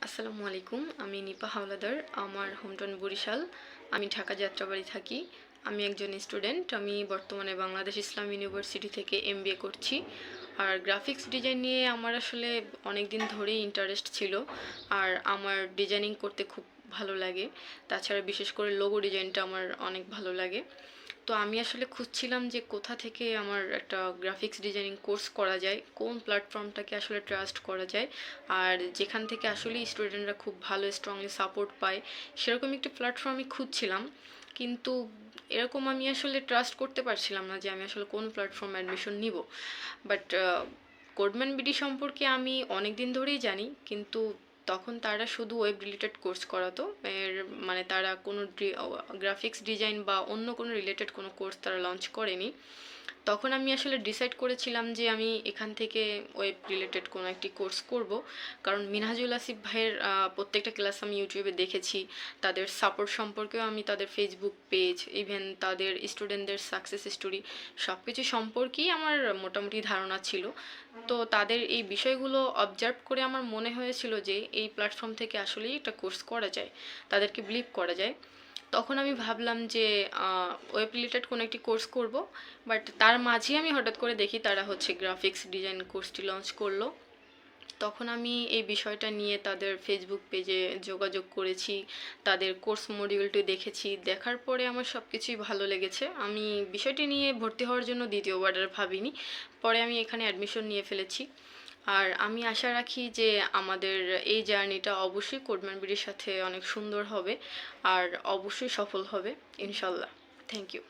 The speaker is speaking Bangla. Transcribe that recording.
আসসালামু আলাইকুম। আমি নিপা হাওলাদার। আমার হোমটাউন বরিশাল। আমি ঢাকা যাত্রাবাড়ি থাকি। আমি একজন স্টুডেন্ট। আমি বর্তমানে বাংলাদেশ ইসলাম ইউনিভার্সিটি থেকে এমবিএ করছি। আর গ্রাফিক্স ডিজাইন নিয়ে আমার আসলে অনেক দিন ধরেই ইন্টারেস্ট ছিল। আর আমার ডিজাইনিং করতে খুব ভালো লাগে। তাছাড়া বিশেষ করে লোগো ডিজাইনটা আমার অনেক ভালো লাগে। তো আমি আসলে খুঁজছিলাম যে কোথা থেকে আমার একটা গ্রাফিক্স ডিজাইনিং কোর্স করা যায়, কোন প্ল্যাটফর্মটাকে আসলে ট্রাস্ট করা যায়, আর যেখান থেকে আসলে স্টুডেন্টরা খুব ভালো স্ট্রংলি সাপোর্ট পায় সেরকম একটি প্ল্যাটফর্মই খুঁজছিলাম। কিন্তু এরকম আমি আসলে ট্রাস্ট করতে পারছিলাম না যে আমি আসলে কোন প্ল্যাটফর্মে অ্যাডমিশন নিব। বাট কোডম্যান বিডি সম্পর্কে আমি অনেক দিন ধরেই জানি, কিন্তু তখন তারা শুধু ওয়েব রিলেটেড কোর্স করাতো। এর মানে তারা কোনো গ্রাফিক্স ডিজাইন বা অন্য কোনো রিলেটেড কোনো কোর্স তারা লঞ্চ করেনি। তখন আমি আসলে ডিসাইড করেছিলাম যে আমি এখান থেকে ওয়েব রিলেটেড কোনো একটি কোর্স করব। কারণ মিনহাজুল আসিফ ভাইয়ের প্রত্যেকটা ক্লাস আমি ইউটিউবে দেখেছি। তাদের সাপোর্ট সম্পর্কেও আমি তাদের ফেসবুক পেজ, ইভেন তাদের স্টুডেন্টদের সাকসেস স্টোরি সব কিছু সম্পর্কেই আমার মোটামুটি ধারণা ছিল। তো তাদের এই বিষয়গুলো অবজার্ভ করে আমার মনে হয়েছিল যে এই প্ল্যাটফর্ম থেকে আসলেই একটা কোর্স করা যায়, তাদেরকে বিলিভ করা যায়। তখন আমি ভাবলাম যে ওয়েব রিলেটেড কোনো একটি কোর্স করব। বাট তার মাঝেই আমি হঠাৎ করে দেখি তারা হচ্ছে গ্রাফিক্স ডিজাইন কোর্সটি লঞ্চ করলো। তখন আমি এই বিষয়টা নিয়ে তাদের ফেসবুক পেজে যোগাযোগ করেছি, তাদের কোর্স মডিউলটি দেখেছি। দেখার পরে আমার সব কিছুই ভালো লেগেছে। আমি বিষয়টি নিয়ে ভর্তি হওয়ার জন্য দ্বিতীয়বার আর ভাবিনি। পরে আমি এখানে অ্যাডমিশন নিয়ে ফেলেছি। আর আমি আশা রাখি যে আমাদের এই জার্নিটা অবশ্যই কোডম্যান বিডির সাথে অনেক সুন্দর হবে আর অবশ্যই সফল হবে ইনশাল্লাহ। Thank you.